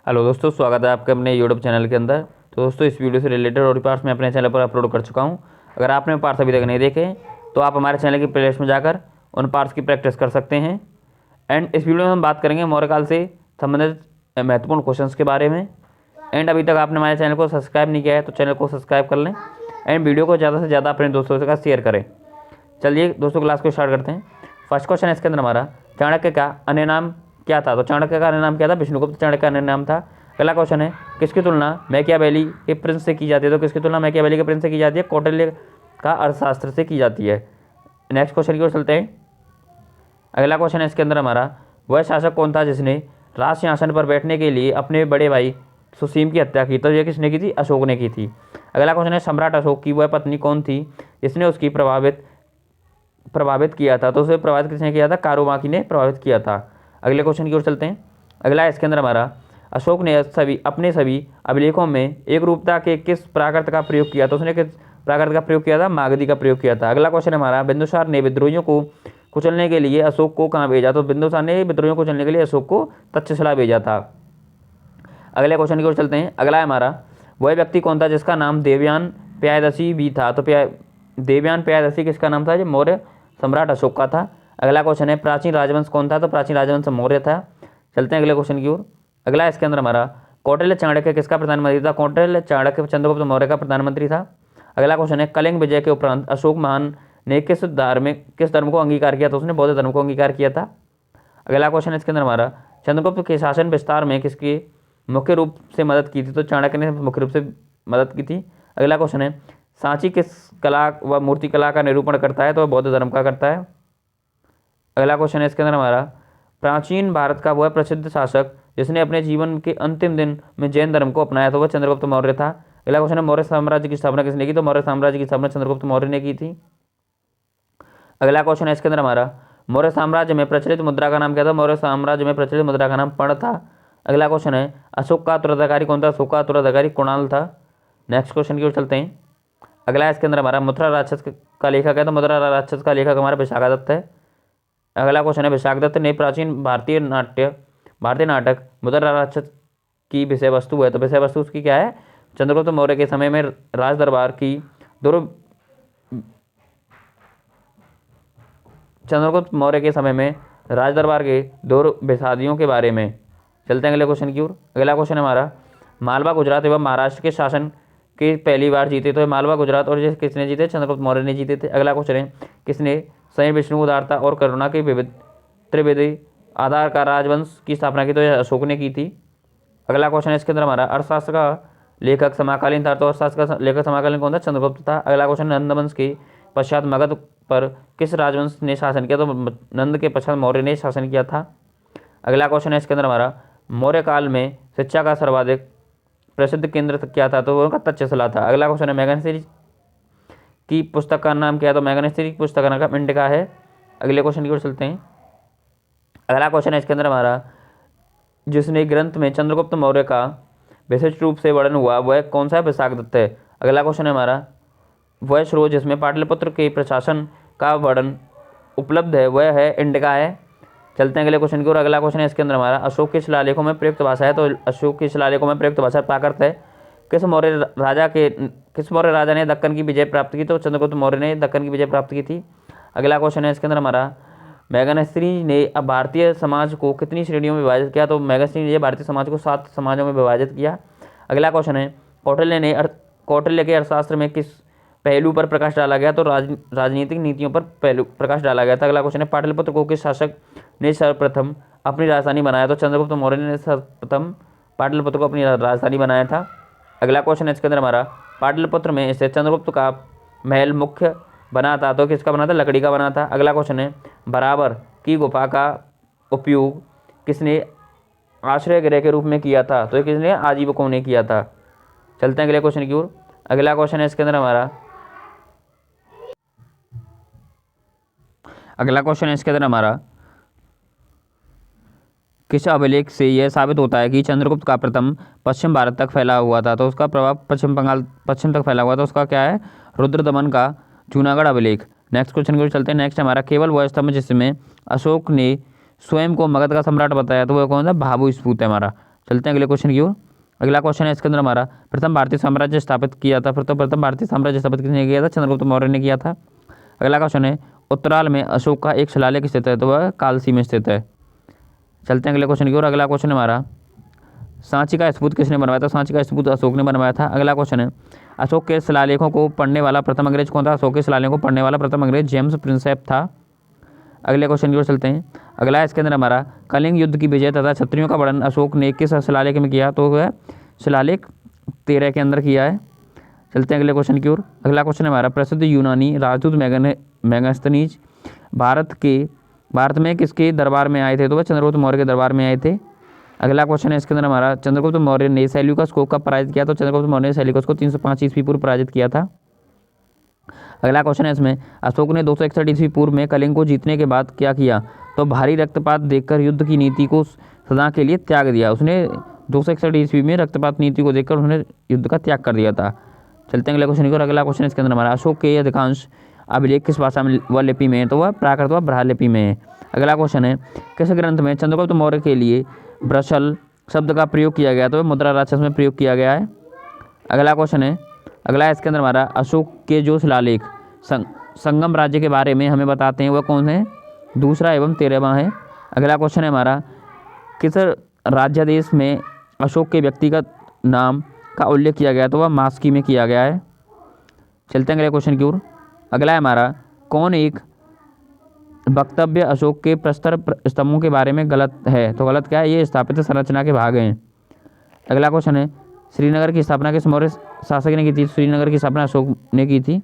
Hello दोस्तों, स्वागत है आपके अपने यूट्यूब चैनल के अंदर। तो दोस्तों, इस वीडियो से रिलेटेड और पार्ट्स मैं अपने चैनल पर अपलोड कर चुका हूं। अगर आपने पार्ट्स अभी तक नहीं देखे तो आप हमारे चैनल की प्लेलिस्ट में जाकर उन पार्ट्स की प्रैक्टिस कर सकते हैं। एंड इस वीडियो में हम बात करेंगे मौर्यकाल से संबंधित महत्वपूर्ण क्वेश्चंस के बारे में। एंड अभी तक आपने हमारे चैनल को सब्सक्राइब नहीं किया है तो चैनल को सब्सक्राइब कर लें एंड वीडियो को ज़्यादा से ज़्यादा अपने दोस्तों के साथ शेयर करें। चलिए दोस्तों, क्लास को स्टार्ट करते हैं। फर्स्ट क्वेश्चन है इसके अंदर हमारा, चाणक्य का अन्य नाम क्या था? तो चाणक्य का अन्य नाम क्या था? विष्णुगुप्त चाणक्य का अन्य नाम था। अगला क्वेश्चन है, किसकी तुलना मैकियावेली के प्रिंस से की जाती है? तो किसकी तुलना मैकियावेली के प्रिंस से की जाती है? कौटिल्य का अर्थशास्त्र से की जाती है। नेक्स्ट क्वेश्चन की ओर चलते हैं। अगला क्वेश्चन है इसके अंदर हमारा, वह शासक कौन था जिसने राज सिंहासन पर बैठने के लिए अपने बड़े भाई सुसीम की हत्या की? तो ये किसने की थी? अशोक ने की थी। अगला क्वेश्चन है, सम्राट अशोक की वह पत्नी कौन थी जिसने उसकी प्रभावित किया था? तो उसे प्रभावित किसने किया था? कारोबाकी ने प्रभावित किया था। अगले क्वेश्चन की ओर चलते हैं। अगला इसके अंदर हमारा, अशोक ने अपने सभी अभिलेखों में एक रूपता के किस प्राकृत का प्रयोग किया? तो उसने किस प्राकृत का प्रयोग किया था? मागधी का प्रयोग किया था। अगला क्वेश्चन हमारा, बिंदुसार ने विद्रोहियों को कुचलने के लिए अशोक को कहाँ भेजा? तो बिंदुसार ने विद्रोहियों को कुचलने के लिए अशोक को तक्षशिला भेजा था। अगले क्वेश्चन की ओर चलते हैं। अगला है हमारा, वह व्यक्ति कौन था जिसका नाम देवयान प्यायदशी भी था? तो देवयान प्यायदशी किसका नाम था? जो मौर्य सम्राट अशोक का था। अगला क्वेश्चन है, प्राचीन राजवंश कौन था? तो प्राचीन राजवंश मौर्य था। चलते हैं अगले क्वेश्चन की ओर। अगला इसके अंदर हमारा, कौटिल्य चाणक्य किसका प्रधानमंत्री था? कौटिल्य चाणक्य चंद्रगुप्त मौर्य का प्रधानमंत्री था। अगला क्वेश्चन है, कलिंग विजय के उपरांत अशोक महान ने किस धर्म को अंगीकार किया? तो उसने बौद्ध धर्म को अंगीकार किया था। अगला क्वेश्चन इसके अंदर हमारा, चंद्रगुप्त के शासन विस्तार में किसकी मुख्य रूप से मदद की थी? तो चाणक्य ने मुख्य रूप से मदद की थी। अगला क्वेश्चन है, सांची किस कला व मूर्ति कला का निरूपण करता है? तो वह बौद्ध धर्म का करता है। अगला क्वेश्चन है इसके अंदर हमारा, प्राचीन भारत का वह प्रसिद्ध शासक जिसने अपने जीवन के अंतिम दिन में जैन धर्म को अपनाया? तो वह चंद्रगुप्त मौर्य था। अगला क्वेश्चन है, मौर्य साम्राज्य की स्थापना किसने की? तो मौर्य साम्राज्य की स्थापना चंद्रगुप्त मौर्य ने की थी। अगला क्वेश्चन है इसके अंदर हमारा, मौर्य साम्राज्य में प्रचलित मुद्रा का नाम क्या था? मौर्य साम्राज्य में प्रचलित मुद्रा का नाम पर्ण था। अगला क्वेश्चन है, अशोक का उत्तराधिकारी कौन था? अशोक का उत्तराधिकारी कुणाल था। नेक्स्ट क्वेश्चन की ओर चलते हैं। अगला इसके अंदर हमारा, मथुरा राक्षस का लेखक है? तो मथुरा राक्षस का लेखक हमारा विशाखादत्त है। अगला क्वेश्चन है, विशाखादत्त ने प्राचीन भारतीय नाटक मथुरा राक्षस की विषय वस्तु है? तो विषय वस्तु उसकी क्या है? चंद्रगुप्त मौर्य के समय में राज दरबार की चंद्रगुप्त मौर्य के समय में राज दरबार के दो बेसादियों के बारे में। चलते हैं अगले क्वेश्चन की ओर। अगला क्वेश्चन हमारा, मालवा गुजरात एवं महाराष्ट्र के शासन के पहली बार जीते? तो मालवा गुजरात और ये किसने जीते? चंद्रगुप्त मौर्य ने जीते थे। अगला क्वेश्चन है, किसने संयम विष्णु उदारता और करुणा के विविध त्रिवेदी आधार का राजवंश की स्थापना की? तो यह अशोक ने की थी। अगला क्वेश्चन है इसके अंदर हमारा, अर्थशास्त्र का लेखक समकालीन था? तो अर्थशास्त्र का लेखक समकालीन कौन था? चंद्रगुप्त था। अगला क्वेश्चन, नंदवंश के पश्चात मगध पर किस राजवंश ने शासन किया? तो नंद के पश्चात मौर्य ने शासन किया था। अगला क्वेश्चन है इसके अंदर हमारा, मौर्य काल में शिक्षा का सर्वाधिक प्रसिद्ध केंद्र क्या था? तो उनका तक्षशिला था। अगला क्वेश्चन है, मैगनसी की पुस्तक का नाम क्या है? तो मैगनसी की पुस्तक का नाम इंडिका है। अगले क्वेश्चन की ओर चलते हैं। अगला क्वेश्चन है इसके अंदर हमारा, जिसने ग्रंथ में चंद्रगुप्त मौर्य का विशिष्ट रूप से वर्णन हुआ वह कौन सा है? विशाखादत्त है। अगला क्वेश्चन है हमारा, वह स्रोत जिसमें पाटलिपुत्र के प्रशासन का वर्णन उपलब्ध है वह है? इंडिका है। चलते हैं अगले क्वेश्चन की ओर। अगला क्वेश्चन है इसके अंदर हमारा, अशोक के शिलालेखों में प्रयुक्त भाषा है? तो अशोक के शिलालेखों में प्रयुक्त भाषा प्राकृत है। किस मौर्य राजा ने दक्कन की विजय प्राप्त की? तो चंद्रगुप्त मौर्य ने दक्कन की विजय प्राप्त की थी। अगला क्वेश्चन है इसके अंदर हमारा, मैगनसी ने अब भारतीय समाज को कितनी श्रेणियों में विभाजित किया? तो मैगनसी ने भारतीय समाज को 7 समाजों में विभाजित किया। अगला क्वेश्चन है, कौटिल्य के अर्थशास्त्र में किस पहलू पर प्रकाश डाला गया? तो राजनीतिक नीतियों पर प्रकाश डाला गया था। अगला क्वेश्चन है, पाटलिपुत्र को किस शासक ने सर्वप्रथम अपनी राजधानी बनाया? तो चंद्रगुप्त मौर्य ने सर्वप्रथम पाटलिपुत्र को अपनी राजधानी बनाया था। अगला क्वेश्चन है इसके अंदर हमारा, पाटलिपुत्र में से चंद्रगुप्त का महल मुख्य बना था? तो किसका बना था? लकड़ी का बना था। अगला क्वेश्चन है, बराबर की गुफा का उपयोग किसने आश्रय गृह के रूप में किया था? तो किसने? आजीवकों ने किया था। चलते हैं अगले क्वेश्चन की ओर। अगला क्वेश्चन है इसके अंदर हमारा, किस अभिलेख से यह साबित होता है कि चंद्रगुप्त का प्रथम पश्चिम भारत तक फैला हुआ था? तो उसका प्रभाव पश्चिम तक फैला हुआ था। उसका क्या है? रुद्रदमन का जूनागढ़ अभिलेख। नेक्स्ट क्वेश्चन की ओर चलते हैं। नेक्स्ट हमारा, केवल वह स्तंभ जिसमें अशोक ने स्वयं को मगध का सम्राट बताया? तो वह कौन सा? भाभु स्फूत है हमारा। चलते हैं अगले क्वेश्चन की ओर। अगला क्वेश्चन है इसके अंदर हमारा, प्रथम भारतीय साम्राज्य स्थापित किया था। प्रथम भारतीय साम्राज्य स्थापित किसने किया था? चंद्रगुप्त मौर्य ने किया था। अगला क्वेश्चन है, उत्तराल में अशोक का एक शिलालेख स्थित है, तो वह कालसी में स्थित है। चलते हैं अगले क्वेश्चन की ओर। अगला क्वेश्चन है हमारा, सांची का स्तूप किसने बनवाया था? सांची का स्तूप अशोक ने बनवाया था। अगला क्वेश्चन है, अशोक के शिलालेखों को पढ़ने वाला प्रथम अंग्रेज कौन था? अशोक के शिलालेखों को पढ़ने वाला प्रथम अंग्रेज जेम्स प्रिंसेप था। अगले क्वेश्चन की ओर चलते हैं। अगला है इसके अंदर हमारा, कलिंग युद्ध की विजय तथा क्षत्रियों का वर्णन अशोक ने किस शिलालेख में किया? तो वह शिलालेख 13 के अंदर किया है। चलते हैं अगले क्वेश्चन की ओर। अगला क्वेश्चन है हमारा, प्रसिद्ध यूनानी राजदूत मेगास्थनीज भारत में किसके दरबार में आए थे? तो वह चंद्रगुप्त मौर्य के दरबार में आए थे। अगला क्वेश्चन है इसके अंदर हमारा, चंद्रगुप्त मौर्य ने सेल्यूकस को कब पराजित किया? तो चंद्रगुप्त मौर्य ने सेल्यूकस को 305 ईस्वी पूर्व पराजित किया था। अगला क्वेश्चन है इसमें, अशोक ने 261 ईस्वी पूर्व में कलिंग को जीतने के बाद क्या किया? तो भारी रक्तपात देखकर युद्ध की नीति को सदा के लिए त्याग दिया। उसने 261 ईस्वी में रक्तपात नीति को देखकर उन्होंने युद्ध का त्याग कर दिया था। चलते हैं अगले क्वेश्चन की ओर। अगला क्वेश्चन इसके अंदर हमारा, अशोक के अधिकांश अभिलेख किस भाषा में व लिपि में है? तो वह प्राकृत व ब्राह्मी लिपि में है। अगला क्वेश्चन है, किस ग्रंथ में चंद्रगुप्त मौर्य के लिए ब्रशल शब्द का प्रयोग किया गया? तो वह मुद्रा राक्षस में प्रयोग किया गया है। अगला क्वेश्चन है, अगला है इसके अंदर हमारा, अशोक के जो शिलालेख संगम राज्य के बारे में हमें बताते हैं वह कौन है? दूसरा एवं 13वां है। अगला क्वेश्चन है हमारा, किस राज्यादेश में अशोक के व्यक्तिगत नाम का उल्लेख किया गया? तो वह मास्की में किया गया है। चलते हैं अगले क्वेश्चन की ओर। अगला है हमारा, कौन एक वक्तव्य अशोक के प्रस्तर स्तंभों के बारे में गलत है? तो गलत क्या है? ये स्थापित संरचना के भाग हैं। अगला क्वेश्चन है, श्रीनगर की स्थापना किस मौर्य शासक ने की थी? श्रीनगर की स्थापना अशोक ने की थी।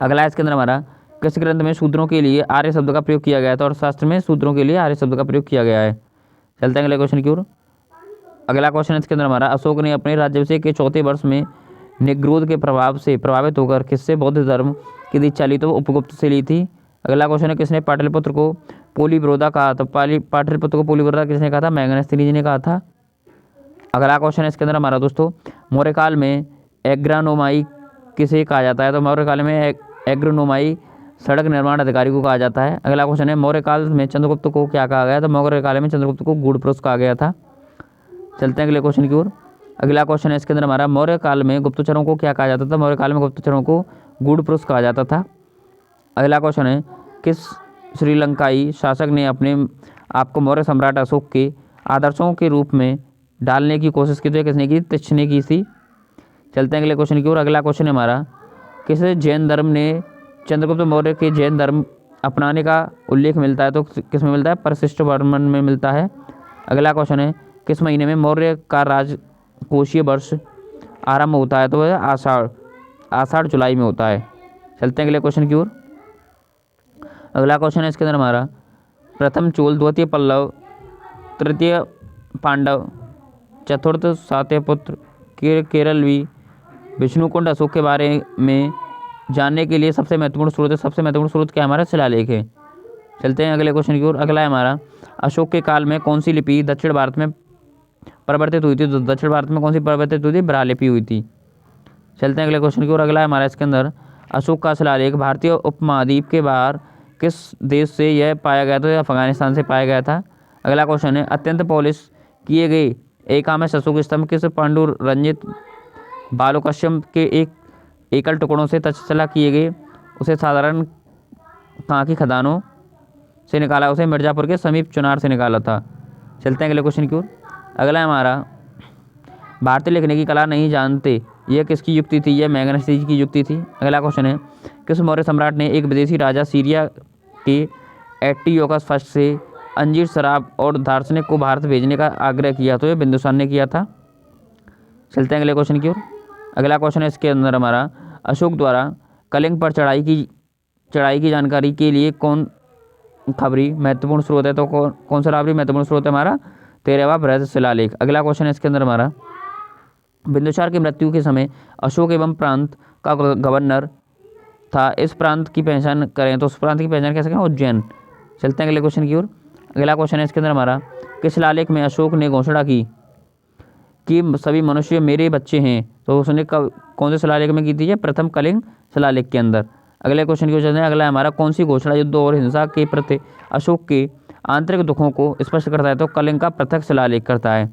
अगला है इसके अंदर हमारा, किस ग्रंथ में शूद्रों के लिए आर्य शब्द का प्रयोग किया गया था? और शास्त्र में शूद्रों के लिए आर्य शब्द का प्रयोग किया गया है। चलते हैं अगले क्वेश्चन की ओर। अगला क्वेश्चन इसके अंदर हमारा, अशोक ने अपने राज्याभिषेक के 4थे वर्ष में निग्रोध के प्रभाव से प्रभावित होकर किससे बौद्ध धर्म की दीक्षा ली? तो उपगुप्त से ली थी। अगला क्वेश्चन है, किसने पाटलिपुत्र को पोलीब्रोदा कहा? तो पाटलिपुत्र को पोलीब्रोदा किसने कहा था? मेगास्थनीज ने कहा था। अगला क्वेश्चन है इसके अंदर हमारा दोस्तों, मौर्य काल में एग्रानोमाई किसे कहा जाता है? तो मौर्य काल में एग्रोनोमाई सड़क निर्माण अधिकारी को कहा जाता है। अगला क्वेश्चन है, मौर्य काल में चंद्रगुप्त को क्या कहा गया? तो मौर्य काल में चंद्रगुप्त को गूढ़ पुरुष कहा गया था। चलते हैं अगले क्वेश्चन की ओर। अगला क्वेश्चन है इसके अंदर हमारा, मौर्य काल में गुप्तचरों को क्या कहा जाता था? मौर्य काल में गुप्तचरों को गूढ़ पुरुष कहा जाता था। अगला क्वेश्चन है, किस श्रीलंकाई शासक ने अपने आप को मौर्य सम्राट अशोक के आदर्शों के रूप में डालने की कोशिश की? तो किसने की? तिच्छ ने की थी। चलते हैं अगले क्वेश्चन की ओर। अगला क्वेश्चन है हमारा, किस जैन धर्म ने चंद्रगुप्त मौर्य के जैन धर्म अपनाने का उल्लेख मिलता है? तो किस में मिलता है? परशिष्ट वर्मन में मिलता है। अगला क्वेश्चन है, किस महीने में मौर्य का राजकोषीय वर्ष आरंभ होता है? तो वह आषाढ़ जुलाई में होता है। चलते हैं अगले क्वेश्चन की ओर। अगला क्वेश्चन है इसके अंदर हमारा, प्रथम चोल, द्वितीय पल्लव, तृतीय पांडव, चतुर्थ सात्यपुत्र, केरलवी, विष्णुकुंड अशोक के बारे में जानने के लिए सबसे महत्वपूर्ण स्रोत है। सबसे महत्वपूर्ण स्रोत क्या हमारा? शिलालेख है। चलते हैं अगले क्वेश्चन की ओर। अगला है हमारा, अशोक के काल में कौन सी लिपि दक्षिण भारत में परिवर्तित हुई थी? तो दक्षिण भारत में कौन सी परिवर्तित हुई थी? ब्राह्मी लिपि हुई थी। चलते हैं अगले क्वेश्चन की ओर। अगला है हमारा इसके अंदर, अशोक का शिलालेख भारतीय उपमहाद्वीप के बाहर किस देश से यह पाया गया था? या अफगानिस्तान से पाया गया था। अगला क्वेश्चन है, अत्यंत पॉलिश किए गए एकामश अशोक स्तंभ किस पांडु रंजित बालुकश्यम के एक एकल टुकड़ों से तक्षशिला किए गए? उसे साधारण कहाँ की खदानों से निकाला? उसे मिर्जापुर के समीप चुनार से निकाला था। चलते हैं अगले क्वेश्चन की ओर। अगला है हमारा, भारतीय लिखने की कला नहीं जानते, यह किसकी युक्ति थी? यह मेगास्थनीज की युक्ति थी। अगला क्वेश्चन है, किस मौर्य सम्राट ने एक विदेशी राजा सीरिया के एंटियोकस फर्स्ट से अंजीर, शराब और दार्शनिक को भारत भेजने का आग्रह किया? तो यह बिंदुसार ने किया था। चलते हैं अगले क्वेश्चन की ओर। अगला क्वेश्चन है इसके अंदर हमारा, अशोक द्वारा कलिंग पर चढ़ाई की जानकारी के लिए कौन खबरी महत्वपूर्ण स्रोत है? तो कौन सा खबरी महत्वपूर्ण स्रोत है हमारा? 13वां बृहद शिलालेख। अगला क्वेश्चन है इसके अंदर हमारा, बिंदुसार की मृत्यु के समय अशोक एवं प्रांत का गवर्नर था, इस प्रांत की पहचान करें? तो उस प्रांत की पहचान कैसे करें? उज्जैन। चलते हैं अगले क्वेश्चन की ओर। अगला क्वेश्चन है इसके अंदर हमारा, किस शिलालेख में अशोक ने घोषणा की कि सभी मनुष्य मेरे बच्चे हैं? तो उसने कौन से शिलालेख में की थी? प्रथम कलिंग शिलालेख के अंदर। अगले क्वेश्चन की ओर चलते हैं। अगला हमारा, कौन सी घोषणा युद्ध और हिंसा के प्रति अशोक के आंतरिक दुखों को स्पष्ट करता है तो कलिंग का पृथक शिलालेख करता है।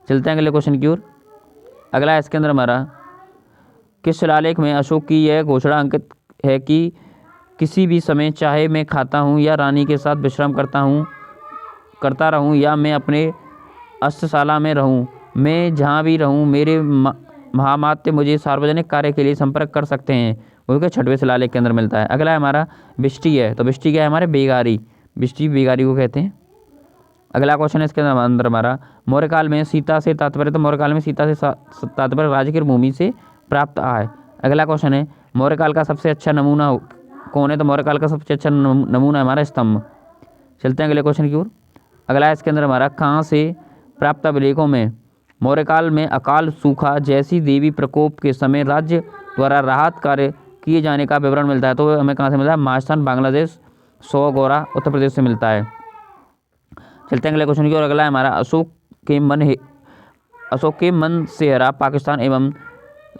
चलते हैं अगले क्वेश्चन की ओर। अगला है इसके अंदर हमारा, किस शिलालेख में अशोक की यह घोषणा अंकित है कि किसी भी समय चाहे मैं खाता हूँ या रानी के साथ विश्राम करता रहूँ या मैं अपने अस्त्रशाला में रहूँ, मैं जहाँ भी रहूँ मेरे महामात्य मुझे सार्वजनिक कार्य के लिए संपर्क कर सकते हैं, वो के 6वें शिलालेख के अंदर मिलता है। अगला है हमारा बिष्टी है, तो बिष्टी क्या है हमारे बेगारी, बिष्टी बेगारी को कहते हैं। अगला क्वेश्चन है इसके अंदर हमारा, मौर्यकाल में सीता से तात्पर्य, तो मौर्यकाल में सीता से तात्पर्य राज्य की भूमि से प्राप्त आय। अगला क्वेश्चन है मौर्यकाल का सबसे अच्छा नमूना कौन है, तो मौर्यकाल का सबसे अच्छा नमूना हमारा स्तंभ। चलते हैं अगले क्वेश्चन की ओर। अगला है इसके अंदर हमारा, कहाँ से प्राप्त अभिलेखों में मौर्यकाल में अकाल सूखा जैसी देवी प्रकोप के समय राज्य द्वारा राहत कार्य किए जाने का विवरण मिलता है, तो हमें कहाँ से मिलता है, महास्थान बांग्लादेश, सोगोरा उत्तर प्रदेश से मिलता है। चलते हैं अगले क्वेश्चन की ओर। अगला है हमारा, अशोक के मन सेहरा पाकिस्तान एवं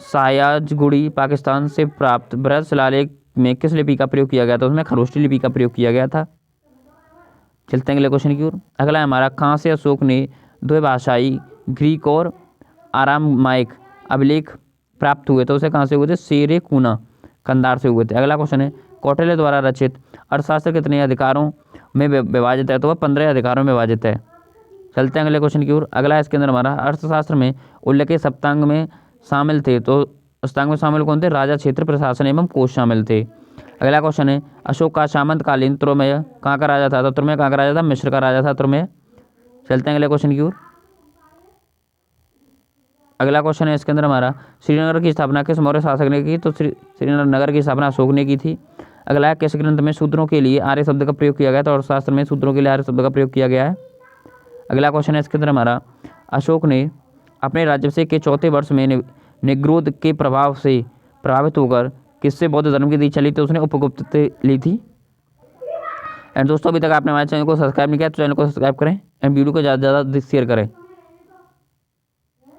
सायाजगुड़ी पाकिस्तान से प्राप्त बृहद शिलालेख में किस लिपि का प्रयोग किया गया था, उसमें खरोष्टी लिपि का प्रयोग किया गया था। चलते हैं अगले क्वेश्चन की ओर। अगला है हमारा, कहाँ से अशोक ने द्विभाषाई ग्रीक और आरामाइक अभिलेख प्राप्त हुए, तो उसे कहाँ से हुए थे, शेरे कूना कंधार से हुए थे। अगला क्वेश्चन है, कौटिल्य द्वारा रचित अर्थशास्त्र कितने अधिकारों में विभाजित है, तो वह 15 अधिकारों में विभाजित है। चलते हैं अगले क्वेश्चन की ओर। अगला है इसके अंदर हमारा, अर्थशास्त्र में उल्लेखित सप्तांग में शामिल थे, तो सप्तांग में शामिल कौन थे, राजा, क्षेत्र, प्रशासन एवं कोष शामिल थे। अगला क्वेश्चन है, अशोक का सामंतकालीन त्रोमेय कहाँ का राजा था, तो त्रोमेय कहाँ का राजा था, मिस्र का राजा था त्रोमेय। चलते हैं अगले क्वेश्चन की ओर। अगला क्वेश्चन है इसके अंदर हमारा, श्रीनगर की स्थापना किस मौर्य शासक ने की, तो श्रीनगर की स्थापना अशोक ने की थी। अगला है, किस ग्रंथ में शूद्रों के लिए आर्य शब्द का प्रयोग किया गया, तो अर्थशास्त्र में शूद्रों के लिए आर्य शब्द का प्रयोग किया गया है। अगला क्वेश्चन है इसके अंदर हमारा, अशोक ने अपने राज्याभिषेक के 4थे वर्ष में निग्रोध के प्रभाव से प्रभावित होकर किससे बौद्ध धर्म की दीक्षा ली, तो उसने उपगुप्त ली थी। एंड दोस्तों, अभी तक आपने हमारे चैनल को सब्सक्राइब नहीं किया तो चैनल को सब्सक्राइब करें एंड वीडियो को ज़्यादा से ज़्यादा शेयर करें।